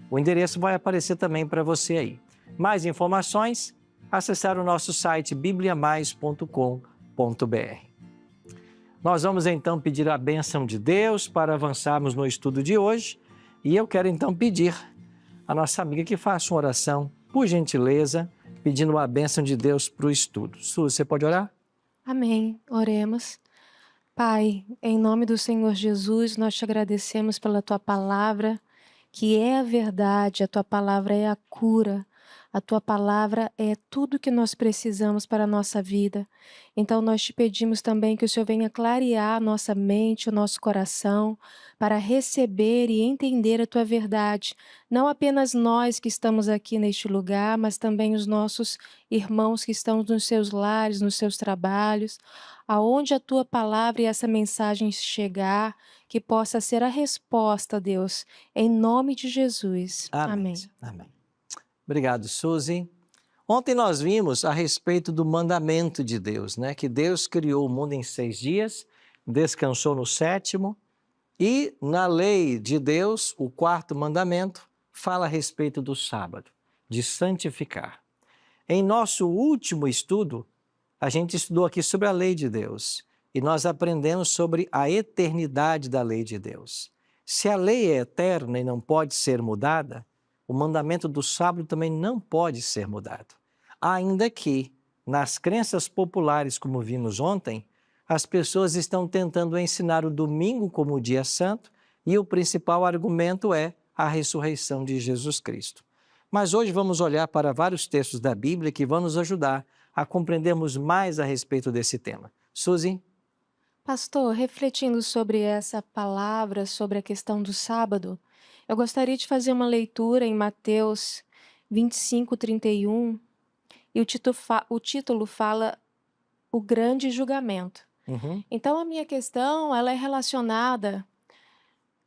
O endereço vai aparecer também para você aí. Mais informações, acessar o nosso site bibliamais.com.br. Nós vamos então pedir a bênção de Deus para avançarmos no estudo de hoje. E eu quero então pedir a nossa amiga que faça uma oração, por gentileza, pedindo a bênção de Deus para o estudo. Su, você pode orar? Amém. Oremos. Pai, em nome do Senhor Jesus, nós te agradecemos pela tua palavra, que é a verdade, a tua palavra é a cura, a tua palavra é tudo que nós precisamos para a nossa vida. Então nós te pedimos também que o Senhor venha clarear a nossa mente, o nosso coração, para receber e entender a tua verdade. Não apenas nós que estamos aqui neste lugar, mas também os nossos irmãos que estão nos seus lares, nos seus trabalhos, aonde a tua palavra e essa mensagem chegar, que possa ser a resposta, Deus, em nome de Jesus. Amém. Amém. Amém. Obrigado, Suzy. Ontem nós vimos a respeito do mandamento de Deus, né? Que Deus criou o mundo em 6 dias, descansou no 7º, e na lei de Deus, o 4º mandamento, fala a respeito do sábado, de santificar. Em nosso último estudo, a gente estudou aqui sobre a lei de Deus e nós aprendemos sobre a eternidade da lei de Deus. Se a lei é eterna e não pode ser mudada, o mandamento do sábado também não pode ser mudado. Ainda que, nas crenças populares, como vimos ontem, as pessoas estão tentando ensinar o domingo como o dia santo e o principal argumento é a ressurreição de Jesus Cristo. Mas hoje vamos olhar para vários textos da Bíblia que vão nos ajudar a compreendermos mais a respeito desse tema. Suzy? Pastor, refletindo sobre essa palavra, sobre a questão do sábado, eu gostaria de fazer uma leitura em Mateus 25:31, e o título fala O Grande Julgamento. Então, a minha questão ela é relacionada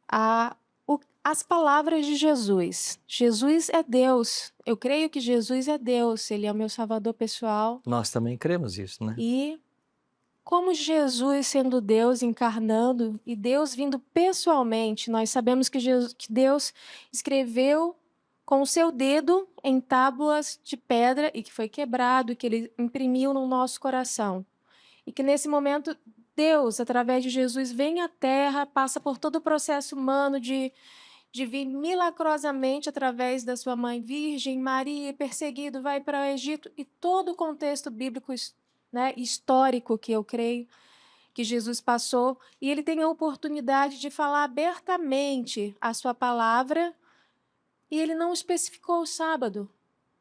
às palavras de Jesus. Jesus é Deus. Eu creio que Jesus é Deus. Ele é o meu salvador pessoal. Nós também cremos isso, né? E como Jesus sendo Deus encarnando e Deus vindo pessoalmente, nós sabemos que Deus escreveu com o seu dedo em tábuas de pedra e que foi quebrado, e que ele imprimiu no nosso coração. E que nesse momento Deus, através de Jesus, vem à Terra, passa por todo o processo humano de vir milagrosamente através da sua mãe virgem, Maria, perseguido, vai para o Egito, e todo o contexto bíblico, né, histórico que eu creio que Jesus passou, e ele tem a oportunidade de falar abertamente a sua palavra, e ele não especificou o sábado.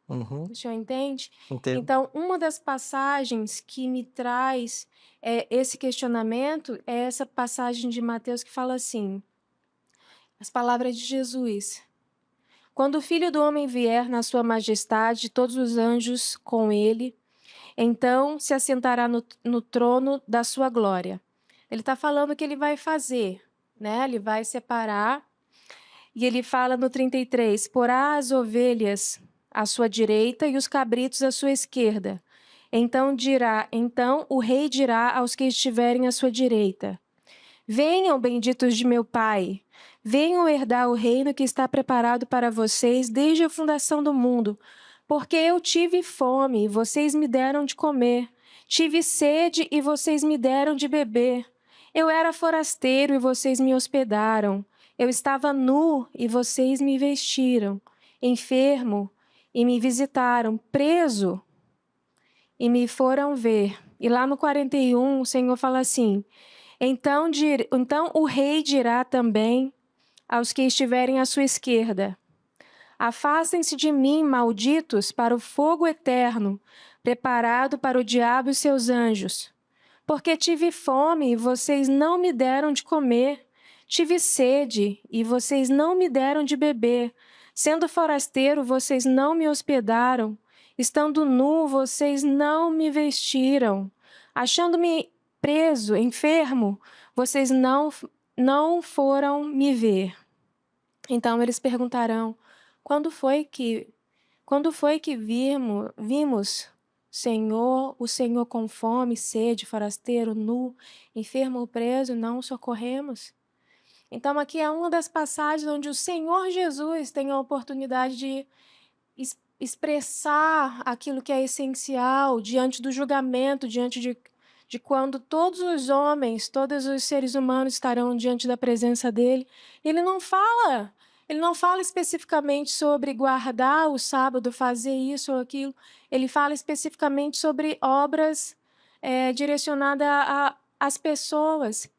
O senhor entende? Entendo. Então, uma das passagens que me traz esse questionamento é essa passagem de Mateus que fala assim, as palavras de Jesus: quando o Filho do Homem vier na sua majestade, todos os anjos com ele, então se assentará no trono da sua glória. Ele está falando o que ele vai fazer, né? Ele vai separar, e ele fala no 33, porá as ovelhas à sua direita e os cabritos à sua esquerda. Então o rei dirá aos que estiverem à sua direita: venham, benditos de meu Pai, venham herdar o reino que está preparado para vocês desde a fundação do mundo. Porque eu tive fome e vocês me deram de comer, tive sede e vocês me deram de beber. Eu era forasteiro e vocês me hospedaram. Eu estava nu e vocês me vestiram, enfermo e me visitaram, preso e me foram ver. E lá no 41, o Senhor fala assim: então o rei dirá também aos que estiverem à sua esquerda: afastem-se de mim, malditos, para o fogo eterno, preparado para o diabo e seus anjos. Porque tive fome e vocês não me deram de comer, tive sede e vocês não me deram de beber, sendo forasteiro vocês não me hospedaram, estando nu vocês não me vestiram, achando-me preso, enfermo, vocês não foram me ver. Então eles perguntarão: quando foi que vimos o Senhor com fome, sede, forasteiro, nu, enfermo ou preso, não o socorremos? Então, aqui é uma das passagens onde o Senhor Jesus tem a oportunidade de expressar aquilo que é essencial diante do julgamento, diante de quando todos os homens, todos os seres humanos estarão diante da presença dele. Ele não fala especificamente sobre guardar o sábado, fazer isso ou aquilo. Ele fala especificamente sobre obras direcionadas às pessoas.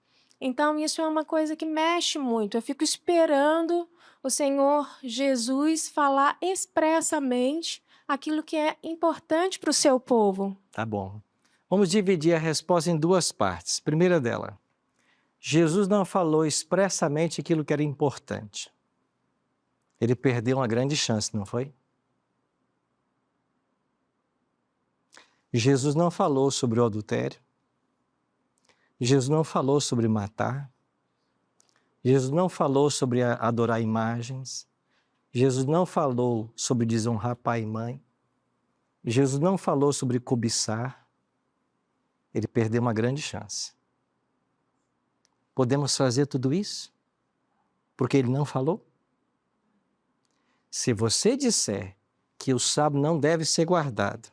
Então, isso é uma coisa que mexe muito. Eu fico esperando o Senhor Jesus falar expressamente aquilo que é importante para o seu povo. Tá bom. Vamos dividir a resposta em duas partes. Primeira dela, Jesus não falou expressamente aquilo que era importante. Ele perdeu uma grande chance, não foi? Jesus não falou sobre o adultério. Jesus não falou sobre matar. Jesus não falou sobre adorar imagens. Jesus não falou sobre desonrar pai e mãe. Jesus não falou sobre cobiçar. Ele perdeu uma grande chance. Podemos fazer tudo isso? Porque ele não falou? Se você disser que o sábado não deve ser guardado,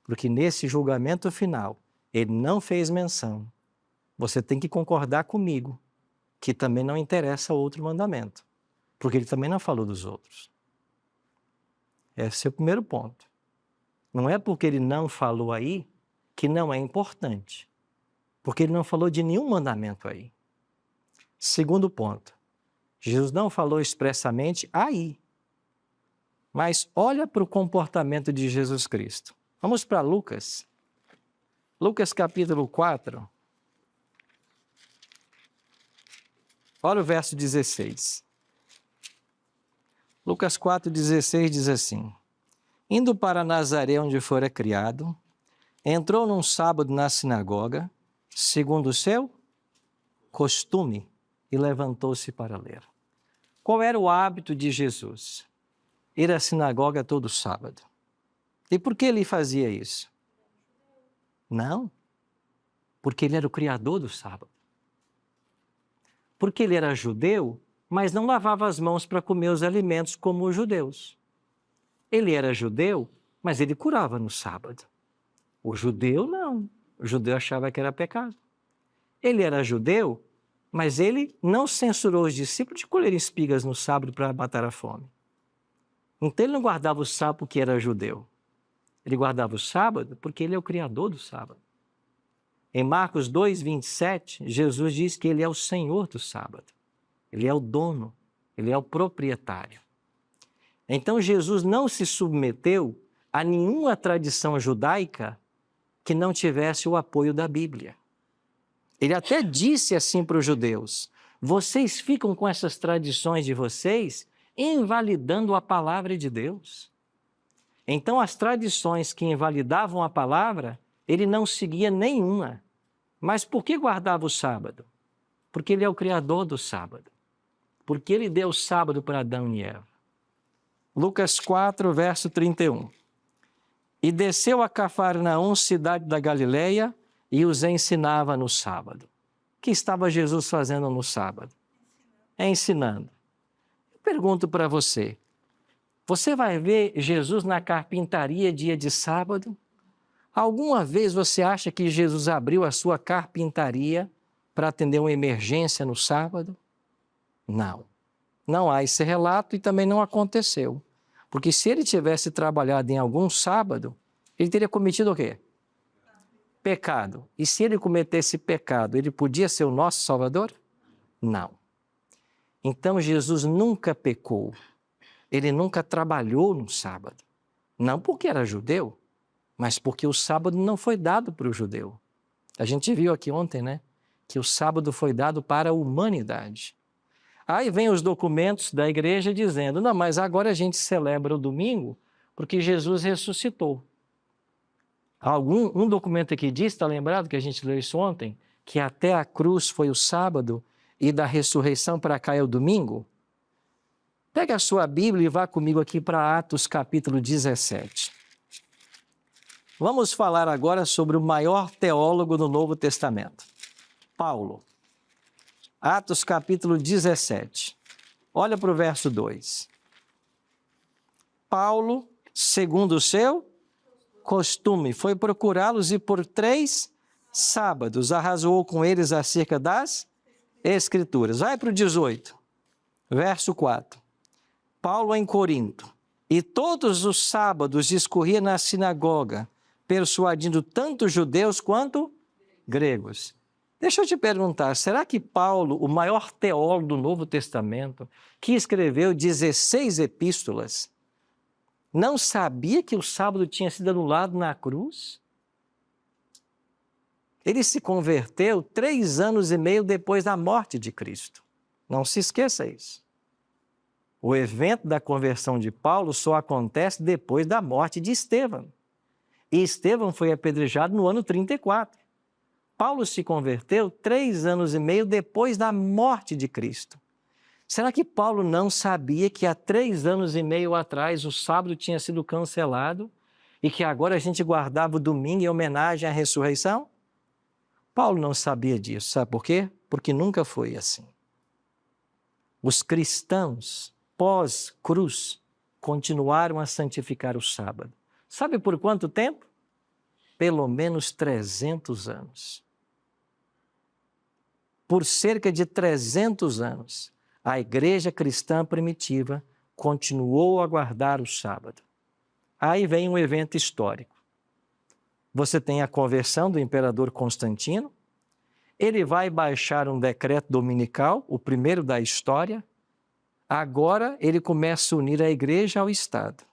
porque nesse julgamento final ele não fez menção, você tem que concordar comigo que também não interessa outro mandamento, porque ele também não falou dos outros. Esse é o primeiro ponto. Não é porque ele não falou aí que não é importante, porque ele não falou de nenhum mandamento aí. Segundo ponto, Jesus não falou expressamente aí, mas olha para o comportamento de Jesus Cristo. Vamos para Lucas. Lucas capítulo 4. Olha o verso 16. Lucas 4,16 diz assim: Indo para Nazaré, onde fora criado, entrou num sábado na sinagoga, segundo o seu costume, e levantou-se para ler. Qual era o hábito de Jesus? Ir à sinagoga todo sábado. E por que ele fazia isso? Não, porque ele era o criador do sábado. Porque ele era judeu, mas não lavava as mãos para comer os alimentos como os judeus. Ele era judeu, mas ele curava no sábado. O judeu não. O judeu achava que era pecado. Ele era judeu, mas ele não censurou os discípulos de colher espigas no sábado para matar a fome. Então ele não guardava o sábado porque era judeu. Ele guardava o sábado porque ele é o criador do sábado. Em Marcos 2,27, Jesus diz que ele é o Senhor do sábado. Ele é o dono, ele é o proprietário. Então Jesus não se submeteu a nenhuma tradição judaica que não tivesse o apoio da Bíblia. Ele até disse assim para os judeus: vocês ficam com essas tradições de vocês, invalidando a palavra de Deus. Então as tradições que invalidavam a palavra, ele não seguia nenhuma. Mas por que guardava o sábado? Porque ele é o criador do sábado. Porque ele deu o sábado para Adão e Eva. Lucas 4, verso 31. E desceu a Cafarnaum, cidade da Galileia, e os ensinava no sábado. O que estava Jesus fazendo no sábado? Ensinando. Eu pergunto para você, você vai ver Jesus na carpintaria dia de sábado? Alguma vez você acha que Jesus abriu a sua carpintaria para atender uma emergência no sábado? Não. Não há esse relato e também não aconteceu. Porque se ele tivesse trabalhado em algum sábado, ele teria cometido o quê? Pecado. E se ele cometesse pecado, ele podia ser o nosso Salvador? Não. Então Jesus nunca pecou. Ele nunca trabalhou no sábado. Não porque era judeu, mas porque o sábado não foi dado para o judeu. A gente viu aqui ontem, né? Que o sábado foi dado para a humanidade. Aí vem os documentos da igreja dizendo, não, mas agora a gente celebra o domingo porque Jesus ressuscitou. Um documento aqui diz, está lembrado que a gente leu isso ontem, que até a cruz foi o sábado e da ressurreição para cá é o domingo? Pega a sua Bíblia e vá comigo aqui para Atos capítulo 17. Vamos falar agora sobre o maior teólogo do Novo Testamento, Paulo. Atos capítulo 17. Olha para o verso 2. Paulo, segundo o seu costume, foi procurá-los e por 3 sábados arrazoou com eles acerca das Escrituras. Vai para o 18, verso 4. Paulo em Corinto. E todos os sábados discorria na sinagoga, persuadindo tanto judeus quanto gregos. Deixa eu te perguntar, será que Paulo, o maior teólogo do Novo Testamento, que escreveu 16 epístolas, não sabia que o sábado tinha sido anulado na cruz? Ele se converteu 3 anos e meio depois da morte de Cristo. Não se esqueça isso. O evento da conversão de Paulo só acontece depois da morte de Estevão. E Estevão foi apedrejado no ano 34. Paulo se converteu 3 anos e meio depois da morte de Cristo. Será que Paulo não sabia que há 3 anos e meio atrás o sábado tinha sido cancelado e que agora a gente guardava o domingo em homenagem à ressurreição? Paulo não sabia disso. Sabe por quê? Porque nunca foi assim. Os cristãos pós-cruz continuaram a santificar o sábado. Sabe por quanto tempo? Pelo menos 300 anos. Por cerca de 300 anos, a igreja cristã primitiva continuou a guardar o sábado. Aí vem um evento histórico. Você tem a conversão do imperador Constantino, ele vai baixar um decreto dominical, o primeiro da história. Agora ele começa a unir a igreja ao Estado.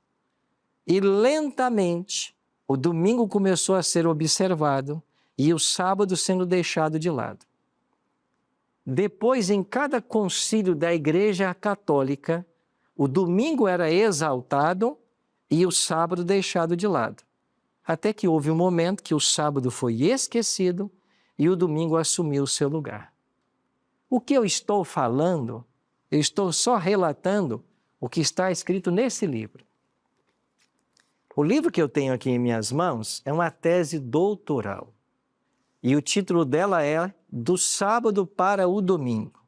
E lentamente o domingo começou a ser observado e o sábado sendo deixado de lado. Depois, em cada concílio da Igreja Católica, o domingo era exaltado e o sábado deixado de lado. Até que houve um momento que o sábado foi esquecido e o domingo assumiu o seu lugar. O que eu estou falando, eu estou só relatando o que está escrito nesse livro. O livro que eu tenho aqui em minhas mãos é uma tese doutoral. E o título dela é Do Sábado para o Domingo.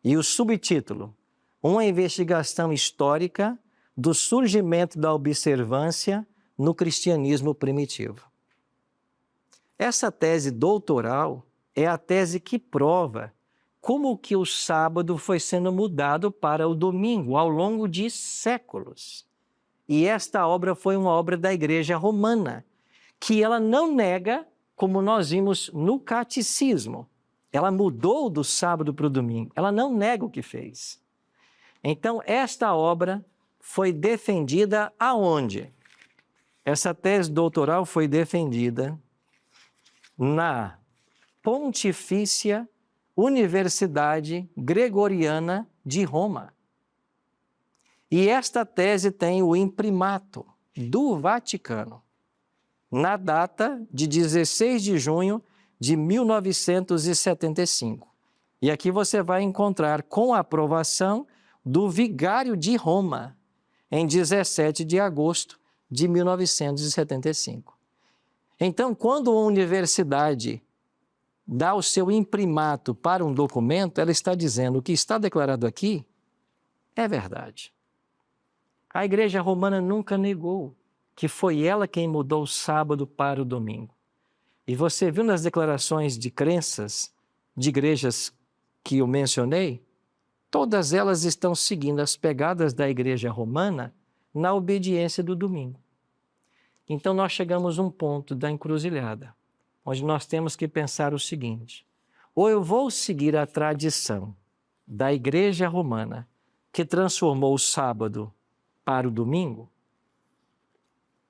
E o subtítulo, Uma investigação histórica do surgimento da observância no cristianismo primitivo. Essa tese doutoral é a tese que prova como que o sábado foi sendo mudado para o domingo ao longo de séculos. E esta obra foi uma obra da Igreja Romana, que ela não nega, como nós vimos no catecismo. Ela mudou do sábado para o domingo. Ela não nega o que fez. Então, esta obra foi defendida aonde? Essa tese doutoral foi defendida na Pontifícia Universidade Gregoriana de Roma. E esta tese tem o imprimato do Vaticano, na data de 16 de junho de 1975. E aqui você vai encontrar com a aprovação do Vigário de Roma, em 17 de agosto de 1975. Então, quando uma universidade dá o seu imprimato para um documento, ela está dizendo o que está declarado aqui é verdade. A Igreja Romana nunca negou que foi ela quem mudou o sábado para o domingo. E você viu nas declarações de crenças de igrejas que eu mencionei, todas elas estão seguindo as pegadas da Igreja Romana na obediência do domingo. Então nós chegamos a um ponto da encruzilhada, onde nós temos que pensar o seguinte: ou eu vou seguir a tradição da Igreja Romana, que transformou o sábado para o domingo,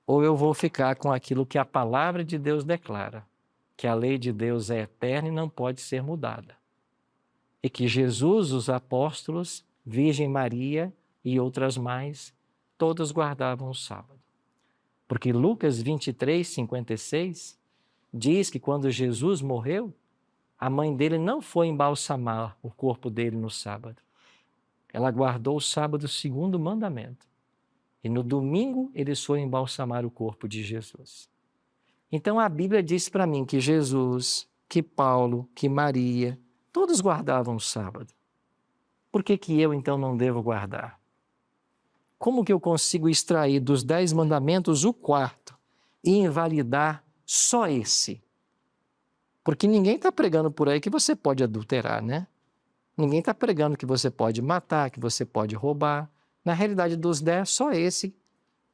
ou eu vou ficar com aquilo que a palavra de Deus declara, que a lei de Deus é eterna e não pode ser mudada. E que Jesus, os apóstolos, Virgem Maria e outras mais, todas guardavam o sábado. Porque Lucas 23, 56, diz que quando Jesus morreu, a mãe dele não foi embalsamar o corpo dele no sábado. Ela guardou o sábado segundo o mandamento. E no domingo eles foram embalsamar o corpo de Jesus. Então a Bíblia diz para mim que Jesus, que Paulo, que Maria, Todos guardavam o sábado. Por que que eu, então, não devo guardar? Como que eu consigo extrair dos 10 mandamentos o quarto e invalidar só esse? Porque ninguém está pregando por aí que você pode adulterar, né? Ninguém está pregando que você pode matar, que você pode roubar. Na realidade, dos 10, só esse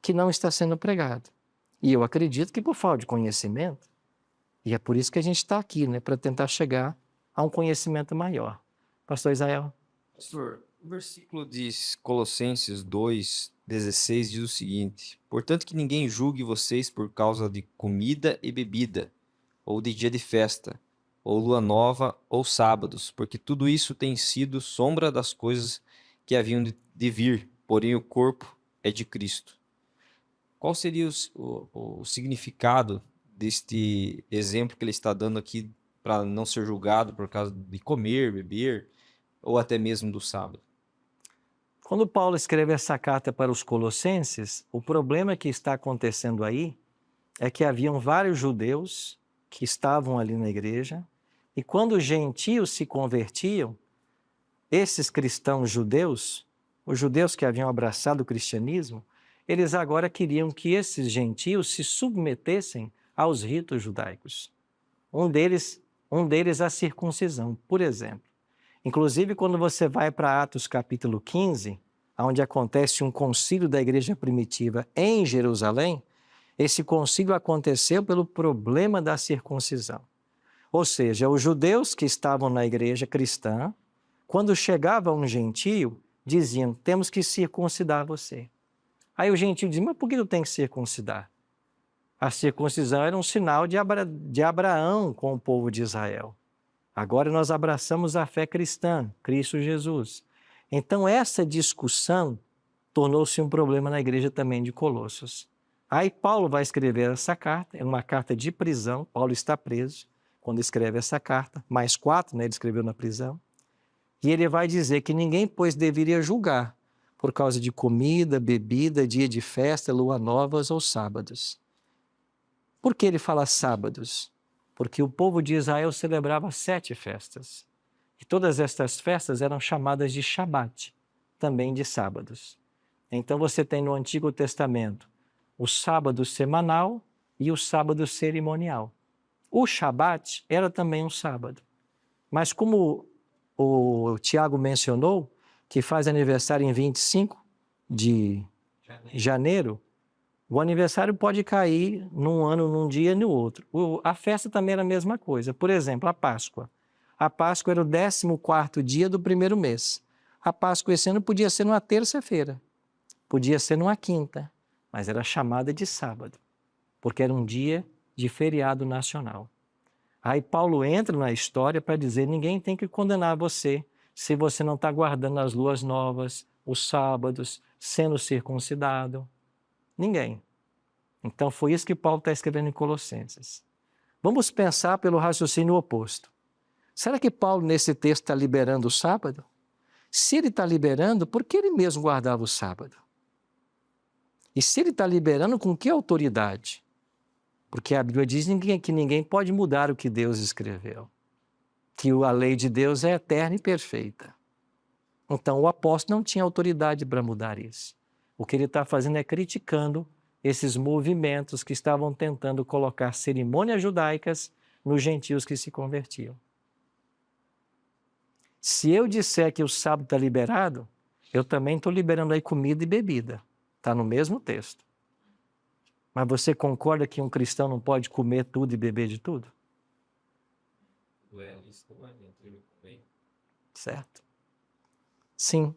que não está sendo pregado. E eu acredito que por falta de conhecimento, e é por isso que a gente está aqui, né? Para tentar chegar a um conhecimento maior. Pastor Israel? Pastor, o versículo de Colossenses 2:16 diz o seguinte: Portanto, que ninguém julgue vocês por causa de comida e bebida, ou de dia de festa, ou lua nova, ou sábados, porque tudo isso tem sido sombra das coisas que haviam de vir, porém o corpo é de Cristo. Qual seria o significado deste exemplo que ele está dando aqui para não ser julgado por causa de comer, beber, ou até mesmo do sábado? Quando Paulo escreve essa carta para os Colossenses, o problema que está acontecendo aí é que haviam vários judeus que estavam ali na igreja, e quando os gentios se convertiam, esses cristãos judeus, os judeus que haviam abraçado o cristianismo, eles agora queriam que esses gentios se submetessem aos ritos judaicos. Um deles a circuncisão, por exemplo. Inclusive, quando você vai para Atos capítulo 15, onde acontece um concílio da igreja primitiva em Jerusalém, esse concílio aconteceu pelo problema da circuncisão. Ou seja, os judeus que estavam na igreja cristã, quando chegava um gentio, diziam, temos que circuncidar você. Aí o gentio dizia, mas por que eu tenho que circuncidar? A circuncisão era um sinal de Abraão com o povo de Israel. Agora nós abraçamos a fé cristã, Cristo Jesus. Então essa discussão tornou-se um problema na igreja também de Colossos. Aí Paulo vai escrever essa carta, é uma carta de prisão, Paulo está preso quando escreve essa carta, mais 4, né, ele escreveu na prisão, e ele vai dizer que ninguém, pois, deveria julgar por causa de comida, bebida, dia de festa, lua novas ou sábados. Por que ele fala sábados? Porque o povo de Israel celebrava 7 festas. E todas estas festas eram chamadas de Shabat, também de sábados. Então você tem no Antigo Testamento o sábado semanal e o sábado cerimonial. O Shabat era também um sábado. Mas como o Tiago mencionou, que faz aniversário em 25 de janeiro, o aniversário pode cair num ano, num dia e no outro. A festa também era a mesma coisa. Por exemplo, a Páscoa. A Páscoa era o 14º dia do primeiro mês. A Páscoa esse ano podia ser numa terça-feira, podia ser numa quinta, mas era chamada de sábado, porque era um dia de feriado nacional. Aí Paulo entra na história para dizer, ninguém tem que condenar você se você não está guardando as luas novas, os sábados, sendo circuncidado. Ninguém. Então foi isso que Paulo está escrevendo em Colossenses. Vamos pensar pelo raciocínio oposto. Será que Paulo nesse texto está liberando o sábado? Se ele está liberando, por que ele mesmo guardava o sábado? E se ele está liberando, com que autoridade? Porque a Bíblia diz que ninguém pode mudar o que Deus escreveu. Que a lei de Deus é eterna e perfeita. Então o apóstolo não tinha autoridade para mudar isso. O que ele está fazendo é criticando esses movimentos que estavam tentando colocar cerimônias judaicas nos gentios que se convertiam. Se eu disser que o sábado está liberado, eu também estou liberando aí comida e bebida. Está no mesmo texto. Mas você concorda que um cristão não pode comer tudo e beber de tudo? Certo? Sim.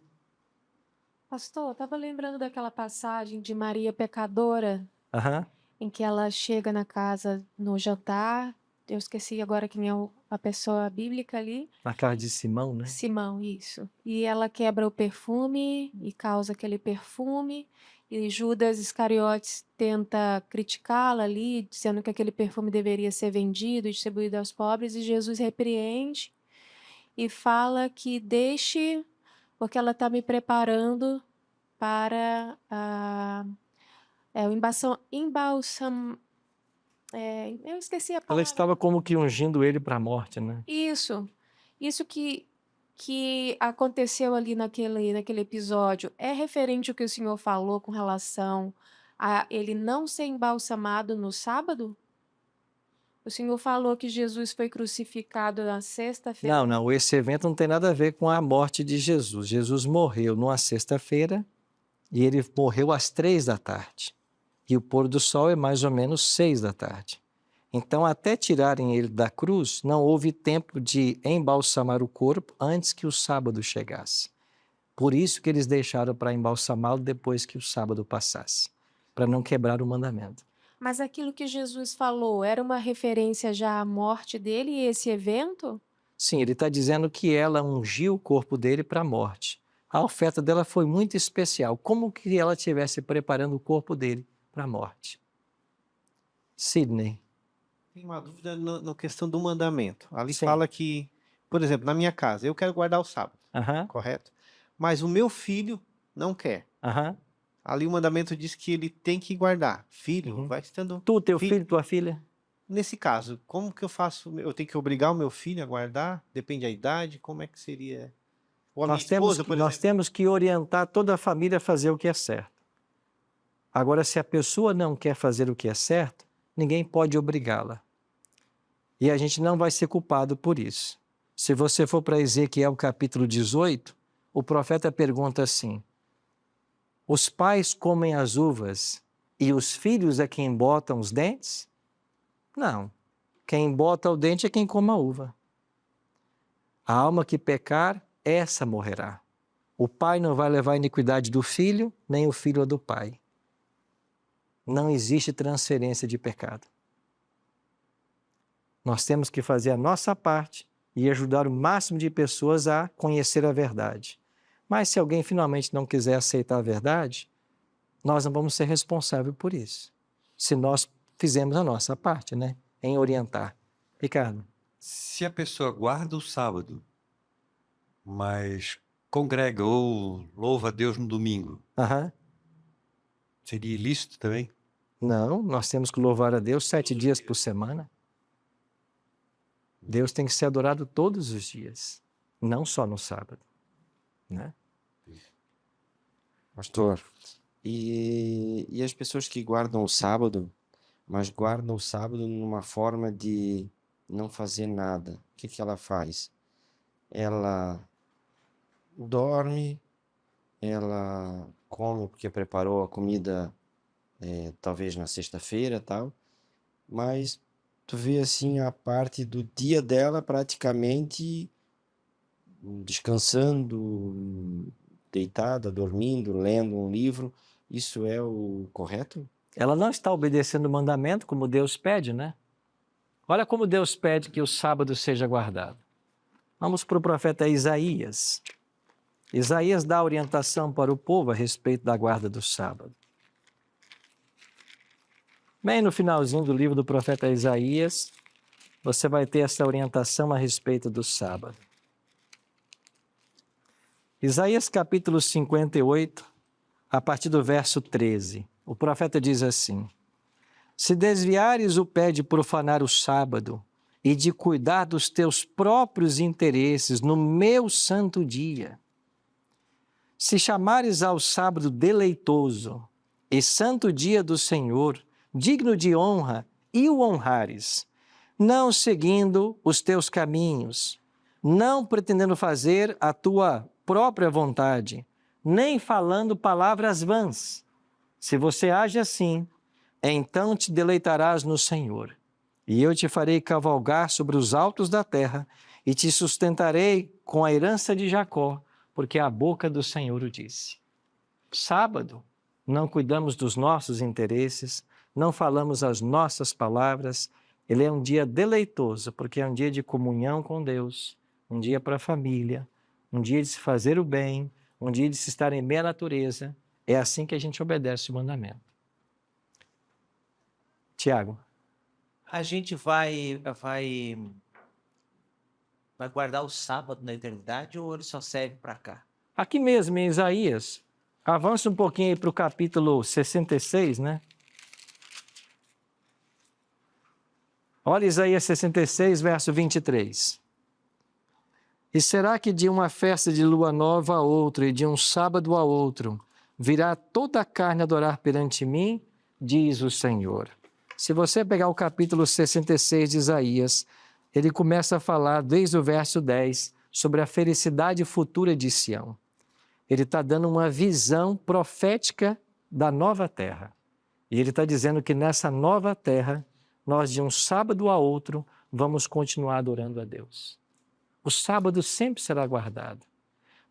Pastor, eu estava lembrando daquela passagem de Maria pecadora, Aham. em que ela chega na casa no jantar. Eu esqueci agora quem é a pessoa bíblica ali. Na casa de Simão, né? Simão, isso. E ela quebra o perfume e causa aquele perfume. E Judas Iscariotes tenta criticá-la ali, dizendo que aquele perfume deveria ser vendido e distribuído aos pobres. E Jesus repreende e fala que deixe, porque ela está me preparando para o embalsam. Eu esqueci a Ela palavra. estava como que ungindo ele para a morte, né? Isso. Isso que aconteceu ali naquele episódio é referente ao que o senhor falou com relação a ele não ser embalsamado no sábado? O senhor falou que Jesus foi crucificado na sexta-feira. Não, não, esse evento não tem nada a ver com a morte de Jesus. Jesus morreu numa sexta-feira e ele morreu às 3 da tarde. E o pôr do sol é mais ou menos 6 da tarde. Então, até tirarem ele da cruz, não houve tempo de embalsamar o corpo antes que o sábado chegasse. Por isso que eles deixaram para embalsamá-lo depois que o sábado passasse, para não quebrar o mandamento. Mas aquilo que Jesus falou era uma referência já à morte dele e esse evento? Sim, ele está dizendo que ela ungiu o corpo dele para a morte. A oferta dela foi muito especial, como que ela estivesse preparando o corpo dele para a morte. Sidney. Tem uma dúvida na questão do mandamento. Ali Sim. fala que, por exemplo, na minha casa, eu quero guardar o sábado, Aham, correto? Mas o meu filho não quer. aham. Ali o mandamento diz que ele tem que guardar. Filho, Uhum. vai estando... Tu, teu filho, tua filha? Nesse caso, como que eu faço? Eu tenho que obrigar o meu filho a guardar? Depende da idade? Como é que seria? Ou a minha esposa, por Nós exemplo? temos que orientar toda a família a fazer o que é certo. Agora, se a pessoa não quer fazer o que é certo, ninguém pode obrigá-la. E a gente não vai ser culpado por isso. Se você for para Ezequiel capítulo 18, o profeta pergunta assim: os pais comem as uvas e os filhos é quem botam os dentes? Não. Quem bota o dente é quem come a uva. A alma que pecar, essa morrerá. O pai não vai levar a iniquidade do filho, nem o filho a do pai. Não existe transferência de pecado. Nós temos que fazer a nossa parte e ajudar o máximo de pessoas a conhecer a verdade. Mas se alguém finalmente não quiser aceitar a verdade, nós não vamos ser responsáveis por isso. Se nós fizermos a nossa parte, né? Em orientar. Ricardo. Se a pessoa guarda o sábado, mas congrega ou louva a Deus no domingo, Aham. seria ilícito também? Não, nós temos que louvar a Deus 7 dias por semana. Deus tem que ser adorado todos os dias, não só no sábado, né? Pastor, e as pessoas que guardam o sábado, mas guardam o sábado numa forma de não fazer nada, o que ela faz? Ela dorme, ela come porque preparou a comida, talvez na sexta-feira, tal, mas tu vê assim a parte do dia dela praticamente descansando, deitada, dormindo, lendo um livro. Isso é o correto? Ela não está obedecendo o mandamento como Deus pede, né? Olha como Deus pede que o sábado seja guardado. Vamos para o profeta Isaías. Isaías dá orientação para o povo a respeito da guarda do sábado. Bem no finalzinho do livro do profeta Isaías, você vai ter essa orientação a respeito do sábado. Isaías capítulo 58, a partir do verso 13, o profeta diz assim: se desviares o pé de profanar o sábado e de cuidar dos teus próprios interesses no meu santo dia, se chamares ao sábado deleitoso e santo dia do Senhor, digno de honra, e o honrares, não seguindo os teus caminhos, não pretendendo fazer a tua própria vontade, nem falando palavras vãs. Se você age assim, então te deleitarás no Senhor, e eu te farei cavalgar sobre os altos da terra, e te sustentarei com a herança de Jacó, porque a boca do Senhor o disse. Sábado, não cuidamos dos nossos interesses, não falamos as nossas palavras. Ele é um dia deleitoso, porque é um dia de comunhão com Deus, um dia para a família, um dia de se fazer o bem, um dia de se estar em meia natureza. É assim que a gente obedece o mandamento. Tiago. A gente vai guardar o sábado na eternidade ou ele só serve para cá? Aqui mesmo em Isaías, avança um pouquinho aí para o capítulo 66, né? Olha Isaías 66, verso 23. E será que de uma festa de lua nova a outra e de um sábado a outro virá toda a carne adorar perante mim? Diz o Senhor. Se você pegar o capítulo 66 de Isaías, ele começa a falar, desde o verso 10, sobre a felicidade futura de Sião. Ele está dando uma visão profética da nova terra. E ele está dizendo que nessa nova terra, nós de um sábado a outro, vamos continuar adorando a Deus. O sábado sempre será guardado,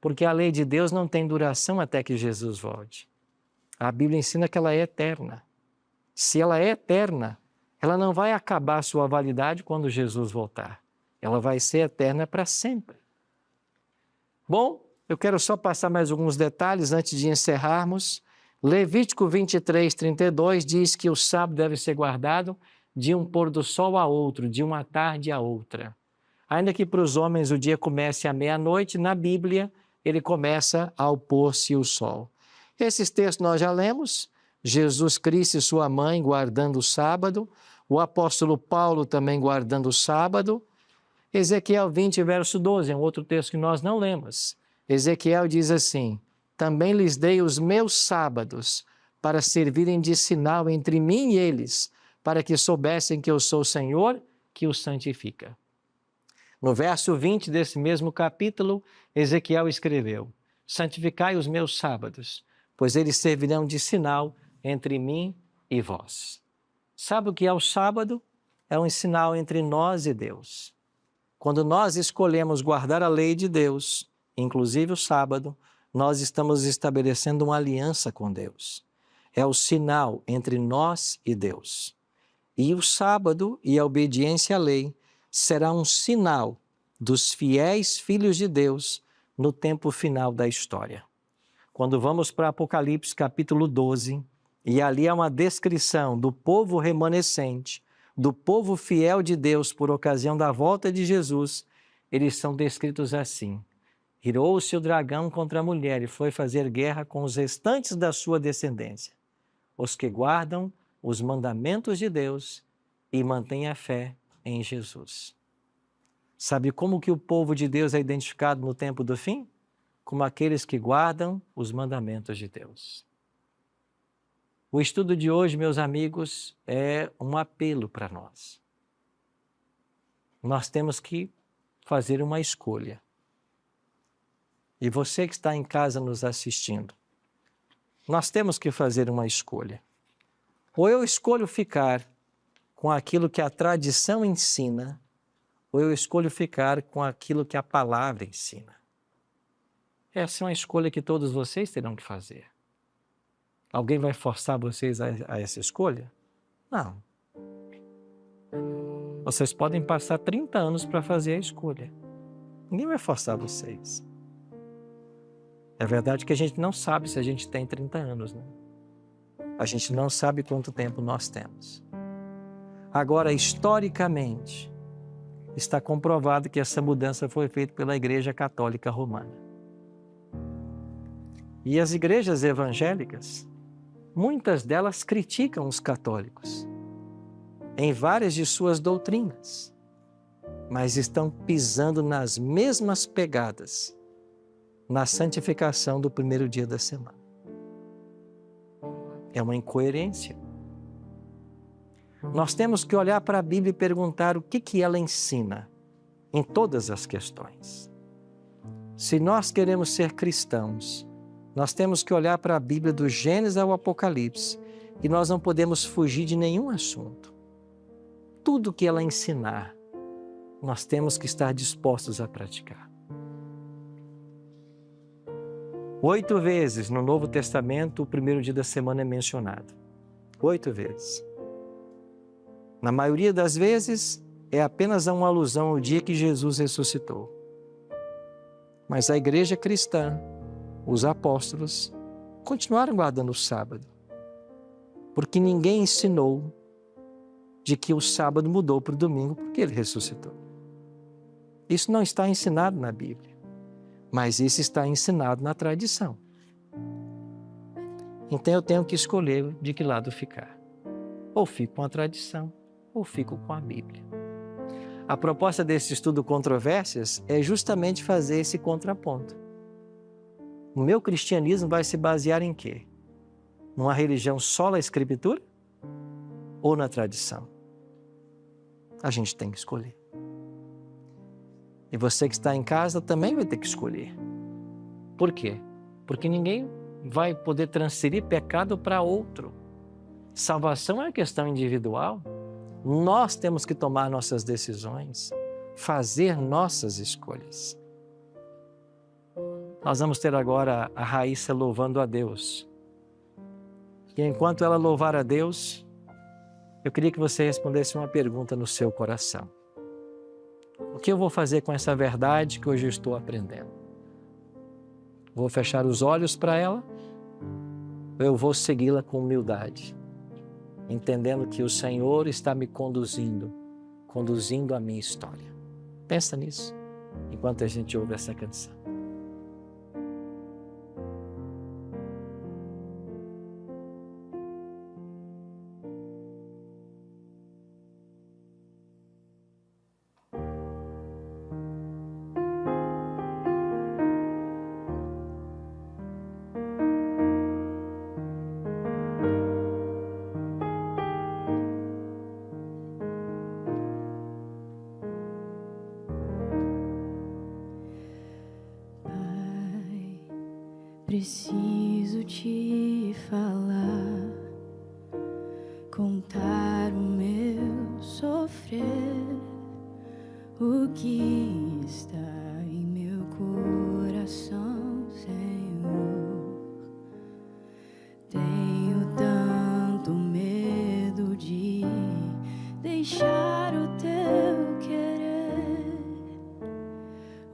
porque a lei de Deus não tem duração até que Jesus volte. A Bíblia ensina que ela é eterna. Se ela é eterna, ela não vai acabar sua validade quando Jesus voltar. Ela vai ser eterna para sempre. Bom, eu quero só passar mais alguns detalhes antes de encerrarmos. Levítico 23, 32 diz que o sábado deve ser guardado de um pôr do sol a outro, de uma tarde a outra. Ainda que para os homens o dia comece à meia-noite, na Bíblia ele começa ao pôr-se o sol. Esses textos nós já lemos, Jesus Cristo e sua mãe guardando o sábado, o apóstolo Paulo também guardando o sábado. Ezequiel 20, verso 12, é um outro texto que nós não lemos. Ezequiel diz assim: também lhes dei os meus sábados para servirem de sinal entre mim e eles, para que soubessem que eu sou o Senhor que os santifica. No verso 20 desse mesmo capítulo, Ezequiel escreveu: santificai os meus sábados, pois eles servirão de sinal entre mim e vós. Sabe o que é o sábado? É um sinal entre nós e Deus. Quando nós escolhemos guardar a lei de Deus, inclusive o sábado, nós estamos estabelecendo uma aliança com Deus. É o sinal entre nós e Deus. E o sábado e a obediência à lei será um sinal dos fiéis filhos de Deus no tempo final da história. Quando vamos para Apocalipse capítulo 12, e ali há uma descrição do povo remanescente, do povo fiel de Deus por ocasião da volta de Jesus, eles são descritos assim: irou-se o dragão contra a mulher e foi fazer guerra com os restantes da sua descendência, os que guardam os mandamentos de Deus e mantêm a fé em Jesus. Sabe como que o povo de Deus é identificado no tempo do fim? Como aqueles que guardam os mandamentos de Deus. O estudo de hoje, meus amigos, é um apelo para nós. Nós temos que fazer uma escolha. E você que está em casa nos assistindo, nós temos que fazer uma escolha. Ou eu escolho ficar com aquilo que a tradição ensina, ou eu escolho ficar com aquilo que a palavra ensina. Essa é uma escolha que todos vocês terão que fazer. Alguém vai forçar vocês a essa escolha? Não. Vocês podem passar 30 anos para fazer a escolha. Ninguém vai forçar vocês. É verdade que a gente não sabe se a gente tem 30 anos, né? A gente não sabe quanto tempo nós temos. Agora, historicamente, está comprovado que essa mudança foi feita pela Igreja Católica Romana. E as igrejas evangélicas, muitas delas criticam os católicos em várias de suas doutrinas, mas estão pisando nas mesmas pegadas na santificação do primeiro dia da semana. É uma incoerência. Nós temos que olhar para a Bíblia e perguntar o que ela ensina em todas as questões. Se nós queremos ser cristãos, nós temos que olhar para a Bíblia do Gênesis ao Apocalipse e nós não podemos fugir de nenhum assunto. Tudo que ela ensinar, nós temos que estar dispostos a praticar. 8 vezes no Novo Testamento o primeiro dia da semana é mencionado. 8 vezes. Na maioria das vezes é apenas uma alusão ao dia que Jesus ressuscitou. Mas a igreja cristã, os apóstolos, continuaram guardando o sábado, porque ninguém ensinou de que o sábado mudou para o domingo porque ele ressuscitou. Isso não está ensinado na Bíblia, mas isso está ensinado na tradição. Então eu tenho que escolher de que lado ficar. Ou fico com a tradição, ou fico com a Bíblia. A proposta desse estudo Controvérsias é justamente fazer esse contraponto. O meu cristianismo vai se basear em quê? Numa religião só na Escritura ou na tradição? A gente tem que escolher. E você que está em casa também vai ter que escolher. Por quê? Porque ninguém vai poder transferir pecado para outro. Salvação é uma questão individual. Nós temos que tomar nossas decisões, fazer nossas escolhas. Nós vamos ter agora a Raíssa louvando a Deus. E enquanto ela louvar a Deus, eu queria que você respondesse uma pergunta no seu coração. O que eu vou fazer com essa verdade que hoje eu estou aprendendo? Vou fechar os olhos para ela? Ou eu vou segui-la com humildade, entendendo que o Senhor está me conduzindo a minha história? Pensa nisso, enquanto a gente ouve essa canção. Preciso te falar, contar o meu sofrer, o que está em meu coração, Senhor. Tenho tanto medo de deixar o teu querer.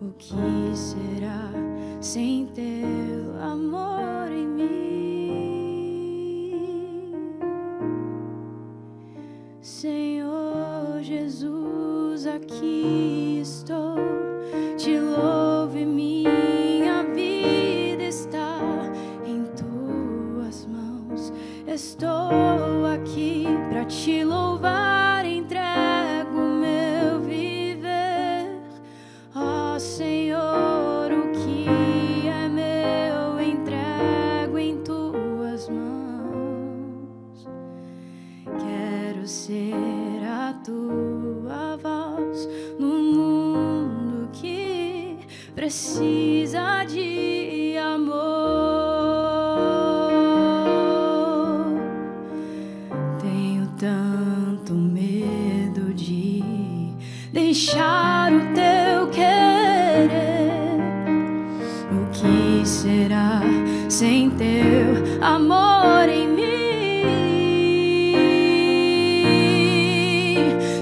O que será sem teu amor em mim? Senhor Jesus, aqui estou, te louvo e minha vida está em tuas mãos. Estou aqui para te louvar, entrego meu viver, ó Senhor. Ser a tua voz no mundo que precisa de amor. Tenho tanto medo de deixar o teu querer. O que será sem teu amor em mim?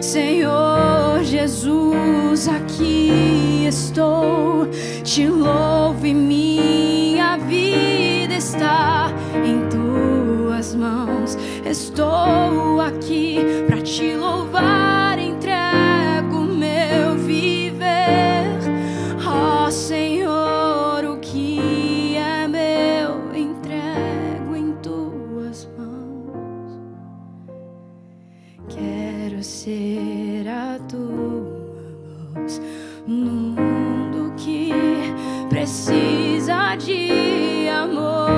Senhor Jesus, aqui estou, te louvo e minha vida está em tuas mãos. Estou aqui para te louvar, entrego meu viver, ó Senhor, o que é meu entrego em tuas mãos. Quero ser a tua voz no mundo que precisa de amor.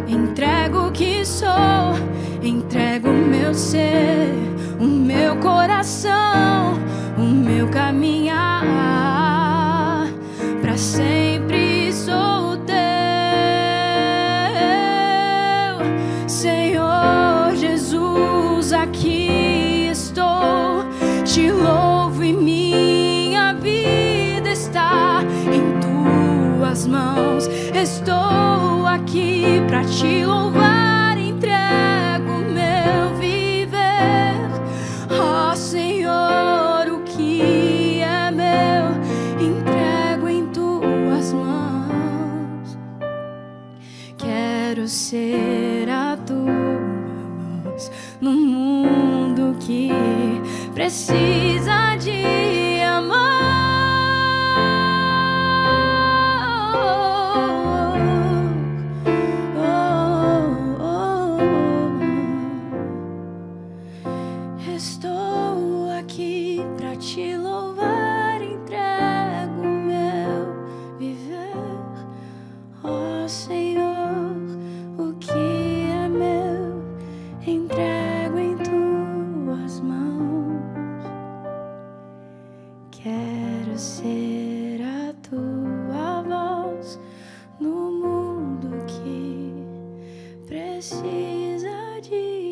Entrego o que sou, entrego o meu ser, o meu coração, o meu caminhar, para sempre sou teu. Senhor Jesus, aqui estou, te louvo e minha vida está em tuas mãos. Estou aqui para te louvar, entrego meu viver, ó Senhor, o que é meu entrego em tuas mãos. Quero ser a tua voz no mundo que precisa de amor. Ó Senhor, o que é meu, entrego em tuas mãos. Quero ser a tua voz no mundo que precisa de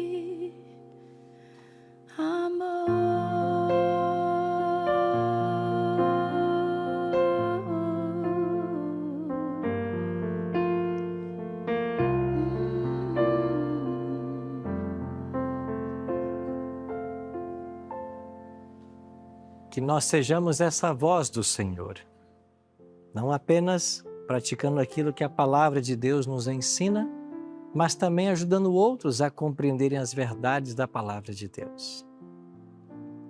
Que nós sejamos essa voz do Senhor, não apenas praticando aquilo que a palavra de Deus nos ensina, mas também ajudando outros a compreenderem as verdades da palavra de Deus.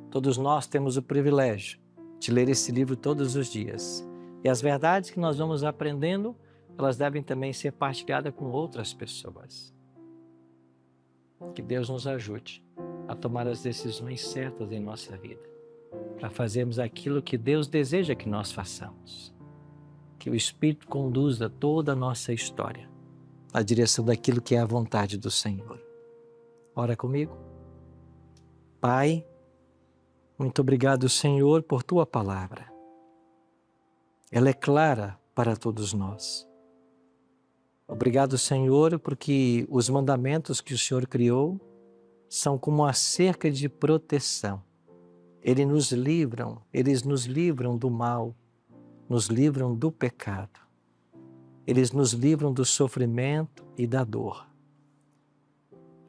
Todos nós temos o privilégio de ler esse livro todos os dias. E as verdades que nós vamos aprendendo, elas devem também ser partilhadas com outras pessoas. Que Deus nos ajude a tomar as decisões certas em nossa vida, para fazermos aquilo que Deus deseja que nós façamos. Que o Espírito conduza toda a nossa história na direção daquilo que é a vontade do Senhor. Ora comigo. Pai, muito obrigado, Senhor, por Tua palavra. Ela é clara para todos nós. Obrigado, Senhor, porque os mandamentos que o Senhor criou são como a cerca de proteção. Eles nos livram do mal, nos livram do pecado. Eles nos livram do sofrimento e da dor.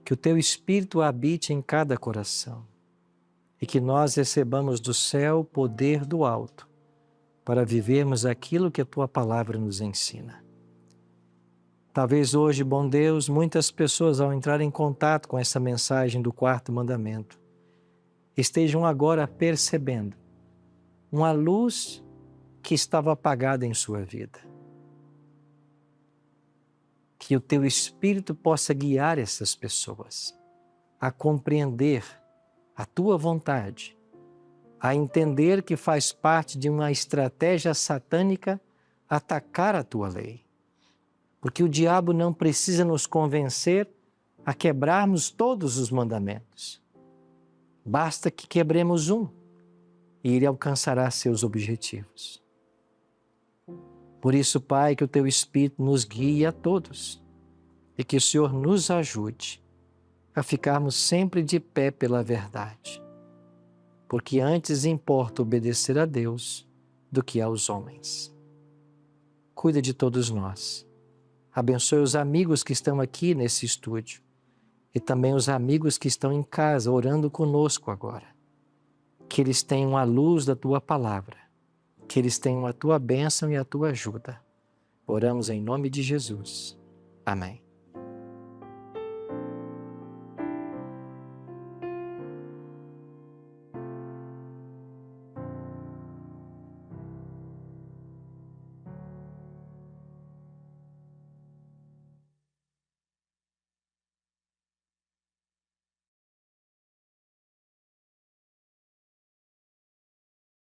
Que o Teu Espírito habite em cada coração e que nós recebamos do céu o poder do alto para vivermos aquilo que a Tua palavra nos ensina. Talvez hoje, bom Deus, muitas pessoas ao entrar em contato com essa mensagem do quarto mandamento estejam agora percebendo uma luz que estava apagada em sua vida. Que o Teu Espírito possa guiar essas pessoas a compreender a Tua vontade, a entender que faz parte de uma estratégia satânica atacar a Tua lei. Porque o diabo não precisa nos convencer a quebrarmos todos os mandamentos. Basta que quebremos um e ele alcançará seus objetivos. Por isso, Pai, que o Teu Espírito nos guie a todos e que o Senhor nos ajude a ficarmos sempre de pé pela verdade. Porque antes importa obedecer a Deus do que aos homens. Cuida de todos nós. Abençoe os amigos que estão aqui nesse estúdio e também os amigos que estão em casa orando conosco agora. Que eles tenham a luz da Tua palavra, que eles tenham a Tua bênção e a Tua ajuda. Oramos em nome de Jesus. Amém.